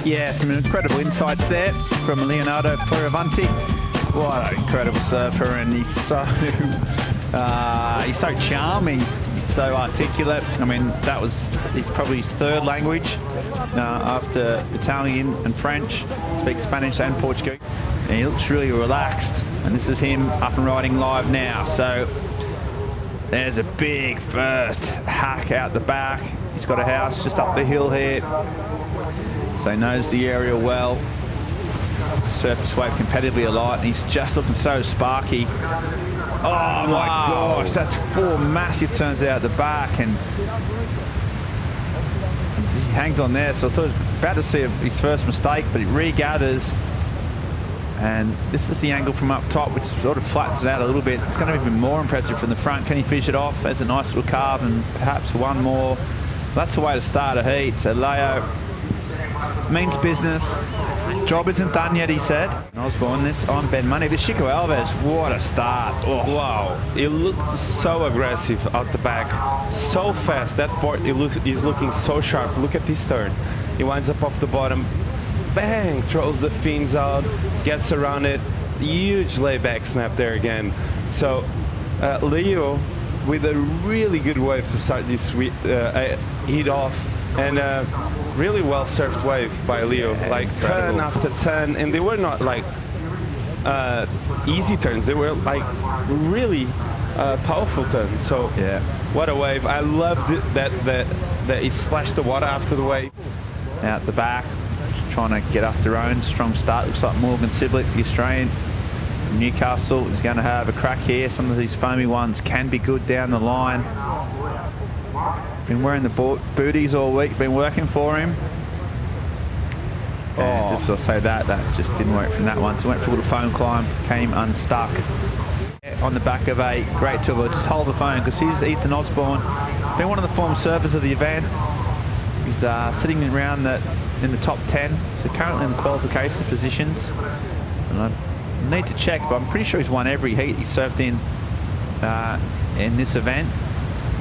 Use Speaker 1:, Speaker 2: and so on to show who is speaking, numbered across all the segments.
Speaker 1: Yeah, some incredible insights there from Leonardo Fioravanti. What an incredible surfer, and he's so charming. He's so articulate. I mean, he's probably his third language after Italian and French. Speaks Spanish and Portuguese. And he looks really relaxed. And this is him up and riding live now. So there's a big first hack out the back. He's got a house just up the hill here, so he knows the area well. Surfed this wave competitively a lot, and he's just looking so sparky. Oh my gosh, that's 4 massive turns out the back, and he hangs on there. So I thought about to see his first mistake, but it regathers. And this is the angle from up top, which sort of flattens it out a little bit. It's going to be even more impressive from the front. Can he finish it off? There's a nice little carve and perhaps one more. That's the way to start a heat. So Leo means business. Job isn't done yet, he said. Osborne, this on Ben Money. But Chico Alves, what a start. Oh.
Speaker 2: Wow, it looked so aggressive out the back. So fast. That board, he's looking so sharp. Look at this turn. He winds up off the bottom. Bang! Throws the fins out, gets around it. Huge layback snap there again. So Leo with a really good wave to start this heat off, and really well surfed wave by Leo. Like turn after turn, and they were not like easy turns. They were like really powerful turns. So
Speaker 1: yeah,
Speaker 2: what a wave! I loved that he splashed the water after the wave.
Speaker 1: Out the back, trying to get up their own strong start. Looks like Morgan Cibilic, the Australian from Newcastle, is going to have a crack here. Some of these foamy ones can be good down the line. Been wearing the booties all week, been working for him. And just I'll say that just didn't work from that one. So went for a little phone climb, came unstuck on the back of a great tour. But just hold the phone, because here's Eithan Osborne, been one of the former surfers of the event. He's sitting around in the top 10, so currently in the qualification positions. And I need to check, but I'm pretty sure he's won every heat he surfed in this event.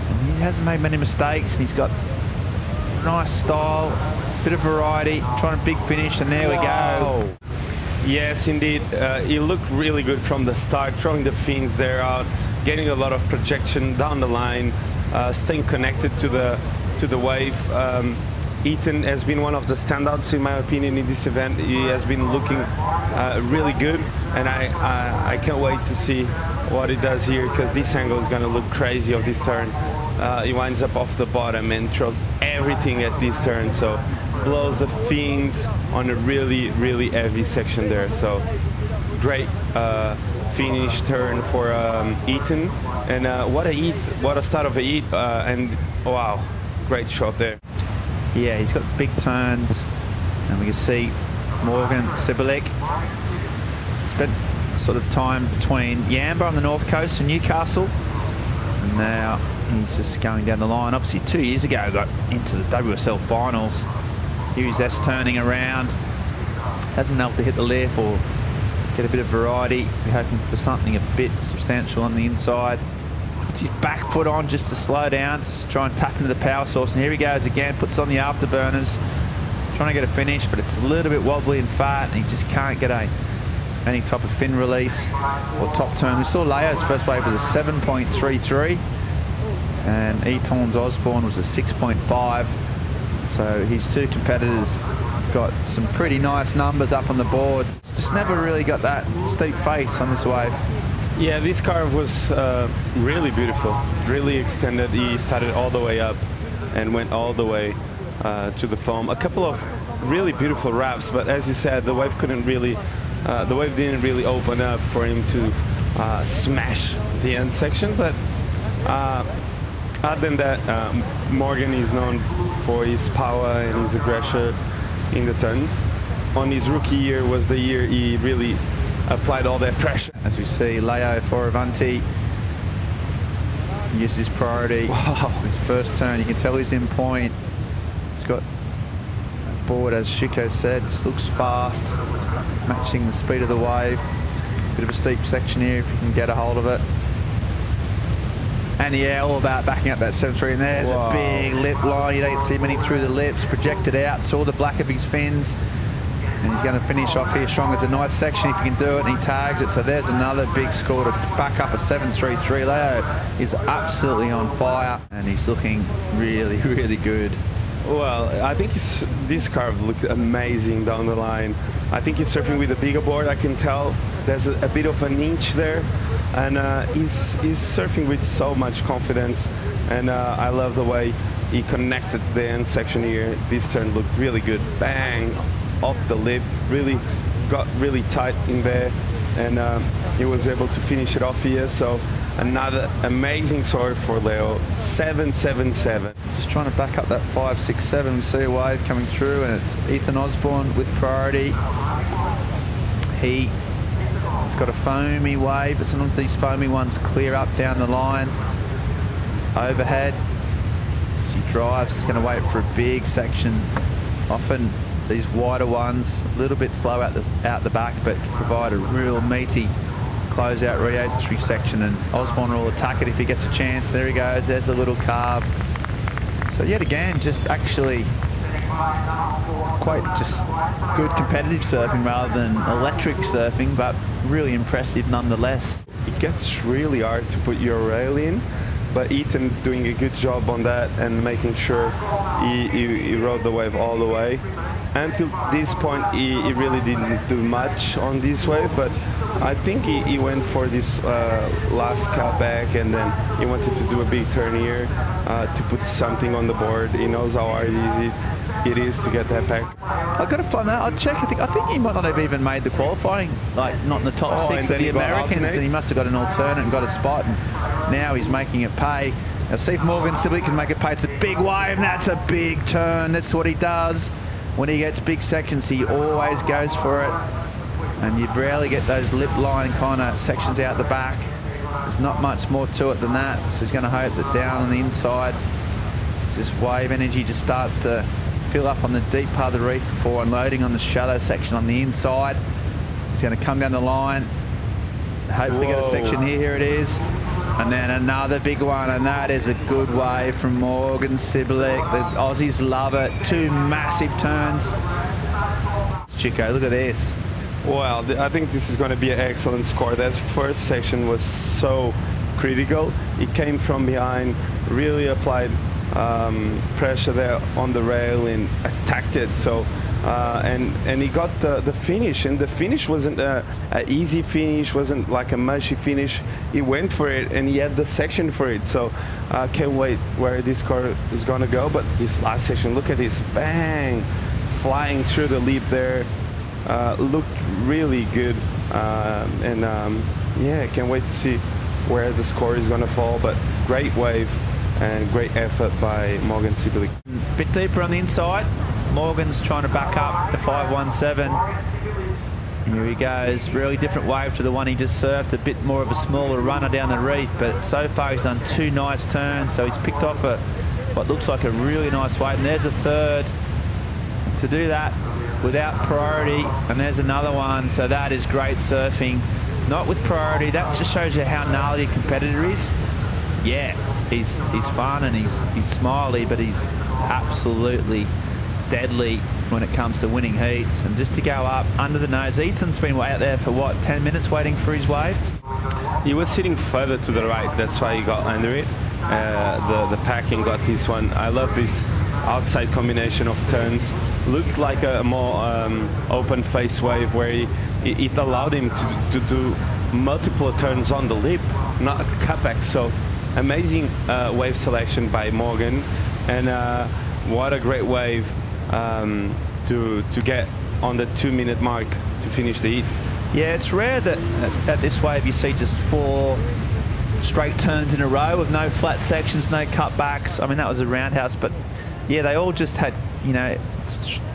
Speaker 1: And he hasn't made many mistakes, and he's got nice style, bit of variety, trying a big finish, and there we go.
Speaker 2: Yes, indeed. He looked really good from the start, throwing the fins there out, getting a lot of projection down the line, staying connected to the wave. Eithan has been one of the standouts, in my opinion, in this event. He has been looking really good, and I can't wait to see what he does here, because this angle is going to look crazy of this turn. He winds up off the bottom and throws everything at this turn, so blows the fins on a really, really heavy section there. So great finish turn for Eithan, and what a heat, what a start of a heat, and wow, great shot there.
Speaker 1: Yeah, he's got big turns, and we can see Morgan Cibilic spent sort of time between Yamba on the north coast and Newcastle, and now he's just going down the line. Obviously 2 years ago got into the WSL finals. Here he's turning around, hasn't been able to hit the lip or get a bit of variety. We're hoping for something a bit substantial on the inside. Puts his back foot on just to slow down, just try and tap into the power source. And here he goes again, puts on the afterburners, trying to get a finish, but it's a little bit wobbly and fat, and he just can't get any type of fin release or top turn. We saw Leo's first wave was a 7.33, and Eithan Osborne was a 6.5. So his two competitors have got some pretty nice numbers up on the board. It's just never really got that steep face on this wave.
Speaker 2: Yeah, this carve was really beautiful, really extended. He started all the way up and went all the way to the foam. A couple of really beautiful wraps, but as you said, the wave didn't really open up for him to smash the end section. But other than that, Morgan is known for his power and his aggression in the turns. On his rookie year was the year he really applied all that pressure.
Speaker 1: As we see, Leo Fioravanti uses his priority.
Speaker 2: Wow.
Speaker 1: His first turn, you can tell he's in point. He's got a board, as Chico said, just looks fast, matching the speed of the wave. Bit of a steep section here if you can get a hold of it. And yeah, all about backing up that 7-3. And there's a big lip line. You don't see many through the lips, projected out, saw the black of his fins. And he's going to finish off here strong. It's a nice section if he can do it, and he tags it. So there's another big score to back up a 7.33. Leo is absolutely on fire, and he's looking really, really good.
Speaker 2: Well, I think this car looked amazing down the line. I think he's surfing with a bigger board. I can tell there's a bit of an inch there, and he's surfing with so much confidence. And I love the way he connected the end section here. This turn looked really good. Bang! Off the lip, really got really tight in there, and he was able to finish it off here. So another amazing score for Leo, 7.77.
Speaker 1: Just trying to back up that 5.67. We see a wave coming through, and it's Eithan Osborne with priority. He's got a foamy wave, but sometimes these foamy ones clear up down the line. Overhead, as he drives, he's going to wait for a big section. Often these wider ones, a little bit slow out the back, but provide a real meaty close-out re-entry section, and Osborne will attack it if he gets a chance. There he goes, there's a little carve. So yet again, just actually quite just good competitive surfing rather than electric surfing, but really impressive nonetheless.
Speaker 2: It gets really hard to put your rail in, but Eithan doing a good job on that and making sure he rode the wave all the way. Until this point, he really didn't do much on this wave, but I think he went for this last cut back, and then he wanted to do a big turn here to put something on the board. He knows how hard it is to get that back.
Speaker 1: I've got to find out. I'll check. I think he might not have even made the qualifying, like not in the top 6 of the Americans, and he must have got an alternate and got a spot, and now he's making it pay. Now see if Morgan Cibilic can make it pay. It's a big wave, and that's a big turn. That's what he does. When he gets big sections, he always goes for it, and you'd rarely get those lip line kind of sections out the back. There's not much more to it than that, so he's going to hope that down on the inside, it's this wave energy just starts to fill up on the deep part of the reef before unloading on the shallow section on the inside. He's going to come down the line, hopefully get a section here. Here it is. And then another big one, and that is a good wave from Morgan Cibilic. The Aussies love it. 2 massive turns. Chico, look at this.
Speaker 2: Well, I think this is going to be an excellent score. That first section was so critical. It came from behind, really applied pressure there on the rail and attacked it. So and he got the finish, and the finish wasn't an easy finish, wasn't like a mushy finish. He went for it, and he had the section for it. So I can't wait where this car is going to go. But this last section, look at this, bang, flying through the lip there. Looked really good, yeah, can't wait to see where the score is going to fall. But great wave and great effort by Morgan Cibilic.
Speaker 1: Bit deeper on the inside. Morgan's trying to back up the 5.17. Here he goes. Really different wave to the one he just surfed. A bit more of a smaller runner down the reef, but so far he's done 2 nice turns. So he's picked off what looks like a really nice wave. And there's the third. To do that without priority, and there's another one. So that is great surfing. Not with priority. That just shows you how gnarly a competitor is. Yeah, he's fun and he's smiley, but he's absolutely deadly when it comes to winning heats. And just to go up under the nose, Ethan's been out there for what, 10 minutes waiting for his wave?
Speaker 2: He was sitting further to the right, that's why he got under it. The packing got this one. I love this outside combination of turns. Looked like a more open face wave where it allowed him to do multiple turns on the lip, not a cutback. So amazing wave selection by Morgan, and what a great wave to get on the 2-minute mark to finish the heat.
Speaker 1: Yeah, it's rare that at this wave you see just 4 straight turns in a row with no flat sections, no cutbacks. I mean, that was a roundhouse, but yeah, they all just had, you know,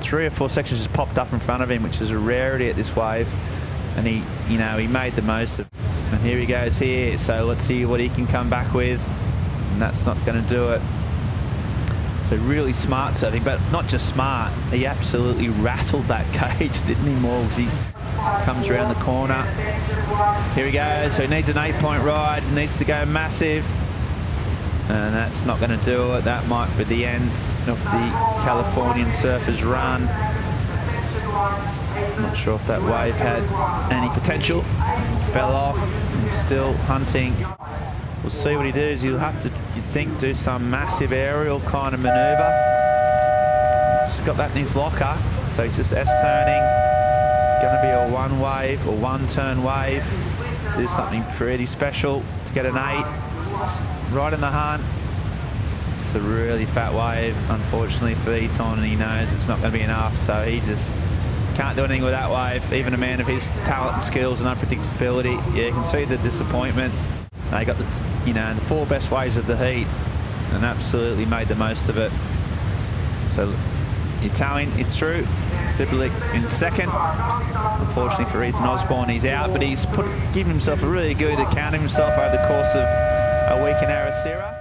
Speaker 1: 3 or 4 sections just popped up in front of him, which is a rarity at this wave. And he, you know, he made the most of it. And here he goes here. So let's see what he can come back with. And that's not going to do it. So really smart surfing, but not just smart. He absolutely rattled that cage, didn't he, Morgs? He comes around the corner. Here he goes. So he needs an 8-point ride. Needs to go massive. and that's not going to do it. That might be the end of the Californian surfer's run. Not sure if that wave had any potential. Fell off and still hunting. We'll see what he does. He'll have to, you'd think, do some massive aerial kind of manoeuvre. He's got that in his locker, so he's just S-turning. It's going to be a one wave or one turn wave. To do something pretty special to get an 8. Right in the hunt. It's a really fat wave, unfortunately, for Eithan, and he knows it's not going to be enough, so he just can't do anything with that wave. Even a man of his talent and skills and unpredictability, yeah, you can see the disappointment. They got the, the 4 best waves of the heat and absolutely made the most of it. So Italian is through. Cibilic in second. Unfortunately for Eithan Osborne, he's out, but he's given himself a really good account of himself over the course of a week in Ericeira.